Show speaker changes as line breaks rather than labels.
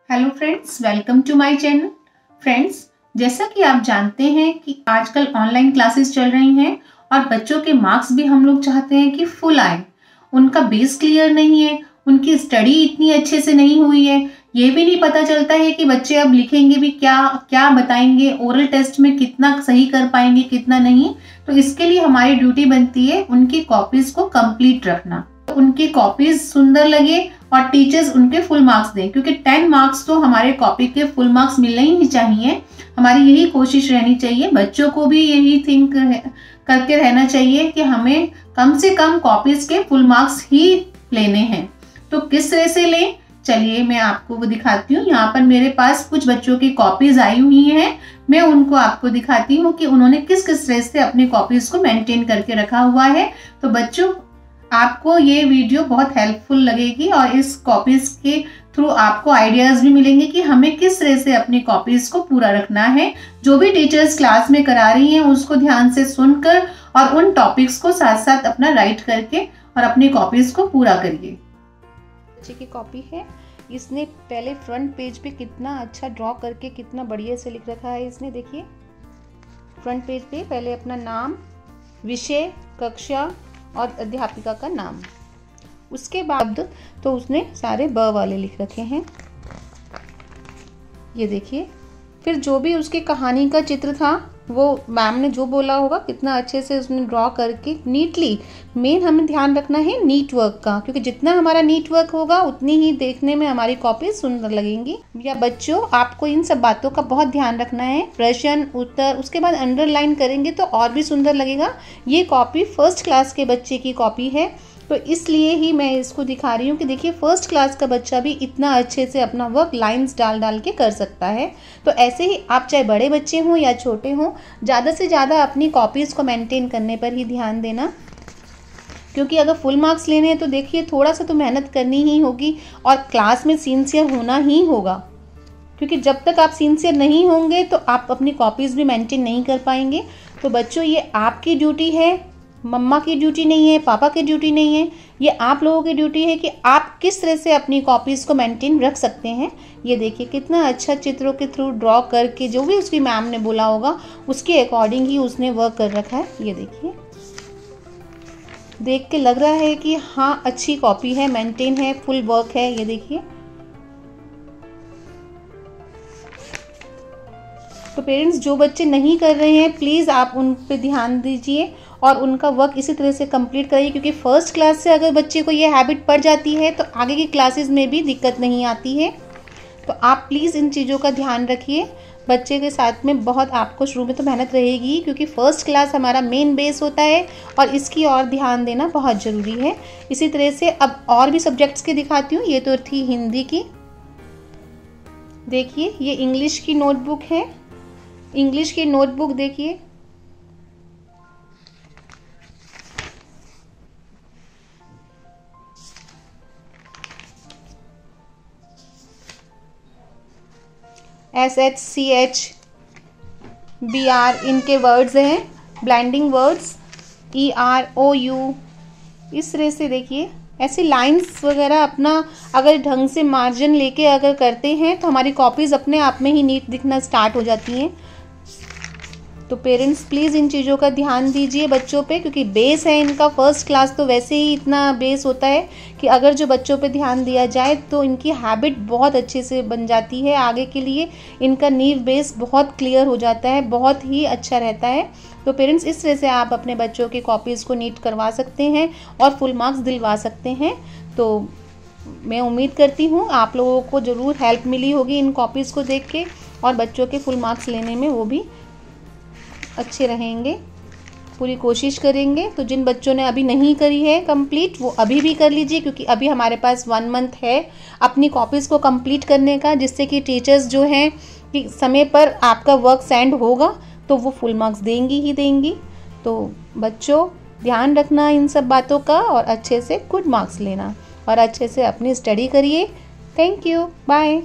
Hello friends, welcome to my channel. Friends, जैसा कि आप जानते हैं कि आजकल ऑनलाइन क्लासेस चल रही हैं और बच्चों के मार्क्स भी हम लोग चाहते हैं कि फुल आए। उनका बेस क्लियर नहीं है, उनकी स्टडी इतनी अच्छे से नहीं हुई है, ये भी नहीं पता चलता है कि बच्चे अब लिखेंगे भी क्या क्या बताएंगे, ओरल टेस्ट में कितना सही कर पाएंगे कितना नहीं। तो इसके लिए हमारी ड्यूटी बनती है उनकी कॉपीज को कंप्लीट रखना, उनकी कॉपीज सुंदर लगे और टीचर्स उनके फुल मार्क्स दें, क्योंकि 10 मार्क्स तो हमारे कॉपी के फुल मार्क्स मिलने ही नहीं चाहिए। हमारी यही कोशिश रहनी चाहिए, बच्चों को भी यही थिंक करके रहना चाहिए कि हमें कम से कम कॉपीज के फुल मार्क्स ही लेने हैं। तो किस तरह से लें, चलिए मैं आपको वो दिखाती हूँ। यहाँ पर मेरे पास कुछ बच्चों की कॉपीज आई हुई हैं, मैं उनको आपको दिखाती हूँ कि उन्होंने किस किस तरह से अपनी कॉपीज को मेंटेन करके रखा हुआ है। तो बच्चों, आपको ये वीडियो बहुत हेल्पफुल लगेगी और इस कॉपीज के थ्रू आपको आइडियाज भी मिलेंगे कि हमें किस तरह से अपनी कॉपीज को पूरा रखना है। जो भी टीचर्स क्लास में करा रही हैं उसको ध्यान से सुनकर और उन टॉपिक्स को साथ साथ अपना राइट करके और अपनी कॉपीज को पूरा करिए।
बच्चे की कॉपी है, इसने पहले फ्रंट पेज पे कितना अच्छा ड्रॉ करके कितना बढ़िया से लिख रखा है। इसने देखिए फ्रंट पेज पे पहले अपना नाम, विषय, कक्षा और अध्यापिका का नाम, उसके बाद तो उसने सारे ब वाले लिख रखे हैं। ये देखिए, फिर जो भी उसकी कहानी का चित्र था वो मैम ने जो बोला होगा कितना अच्छे से उसने ड्रॉ करके नीटली। मेन हमें ध्यान रखना है नीट वर्क का, क्योंकि जितना हमारा नीट वर्क होगा उतनी ही देखने में हमारी कॉपी सुंदर लगेंगी। या बच्चों, आपको इन सब बातों का बहुत ध्यान रखना है। प्रश्न उत्तर उसके बाद अंडरलाइन करेंगे तो और भी सुंदर लगेगा। ये कॉपी फर्स्ट क्लास के बच्चे की कॉपी है, तो इसलिए ही मैं इसको दिखा रही हूँ कि देखिए फर्स्ट क्लास का बच्चा भी इतना अच्छे से अपना वर्क लाइंस डाल डाल के कर सकता है। तो ऐसे ही आप चाहे बड़े बच्चे हों या छोटे हों, ज़्यादा से ज़्यादा अपनी कॉपीज़ को मेंटेन करने पर ही ध्यान देना, क्योंकि अगर फुल मार्क्स लेने हैं तो देखिए थोड़ा सा तो मेहनत करनी ही होगी और क्लास में सिंसियर होना ही होगा। क्योंकि जब तक आप सिंसियर नहीं होंगे तो आप अपनी कॉपीज़ भी मेंटेन नहीं कर पाएंगे। तो बच्चों, ये आपकी ड्यूटी है, मम्मा की ड्यूटी नहीं है, पापा की ड्यूटी नहीं है, ये आप लोगों की ड्यूटी है कि आप किस तरह से अपनी कॉपीज़ को मेंटेन रख सकते हैं। ये देखिए कितना अच्छा चित्रों के थ्रू ड्रॉ करके जो भी उसकी मैम ने बोला होगा उसके अकॉर्डिंग ही उसने वर्क कर रखा है। ये देखिए, देख के लग रहा है कि हाँ अच्छी कॉपी है, मेंटेन है, फुल वर्क है। ये देखिए, तो पेरेंट्स जो बच्चे नहीं कर रहे हैं प्लीज़ आप उन पे ध्यान दीजिए और उनका वर्क इसी तरह से कंप्लीट कराइए, क्योंकि फर्स्ट क्लास से अगर बच्चे को ये हैबिट पड़ जाती है तो आगे की क्लासेस में भी दिक्कत नहीं आती है। तो आप प्लीज़ इन चीज़ों का ध्यान रखिए। बच्चे के साथ में बहुत आपको शुरू में तो मेहनत रहेगी, क्योंकि फर्स्ट क्लास हमारा मेन बेस होता है और इसकी और ध्यान देना बहुत ज़रूरी है। इसी तरह से अब और भी सब्जेक्ट्स की दिखाती हूँ। ये तो थी हिंदी की, देखिए ये इंग्लिश की नोटबुक है। इंग्लिश की नोटबुक देखिए, SH, CH, BR इनके वर्ड्स हैं, ब्लेंडिंग वर्ड्स, ER, OU, इस तरह से देखिए ऐसे लाइंस वगैरह अपना अगर ढंग से मार्जिन लेके अगर करते हैं तो हमारी कॉपीज़ अपने आप में ही नीट दिखना स्टार्ट हो जाती हैं। तो पेरेंट्स प्लीज़ इन चीज़ों का ध्यान दीजिए बच्चों पे, क्योंकि बेस है इनका फर्स्ट क्लास, तो वैसे ही इतना बेस होता है कि अगर जो बच्चों पे ध्यान दिया जाए तो इनकी हैबिट बहुत अच्छे से बन जाती है। आगे के लिए इनका नींव बेस बहुत क्लियर हो जाता है, बहुत ही अच्छा रहता है। तो पेरेंट्स इस तरह से आप अपने बच्चों की कॉपीज़ को नीट करवा सकते हैं और फुल मार्क्स दिलवा सकते हैं। तो मैं उम्मीद करती हूँ आप लोगों को ज़रूर हेल्प मिली होगी इन कॉपीज़ को देख के, और बच्चों के फुल मार्क्स लेने में वो भी अच्छे रहेंगे। पूरी कोशिश करेंगे। तो जिन बच्चों ने अभी नहीं करी है कंप्लीट, वो अभी भी कर लीजिए, क्योंकि अभी हमारे पास 1 मंथ है अपनी कॉपीज़ को कंप्लीट करने का, जिससे कि टीचर्स जो हैं कि समय पर आपका वर्क सेंड होगा तो वो फुल मार्क्स देंगी ही देंगी। तो बच्चों, ध्यान रखना इन सब बातों का और अच्छे से गुड मार्क्स लेना और अच्छे से अपनी स्टडी करिए। Thank you, bye.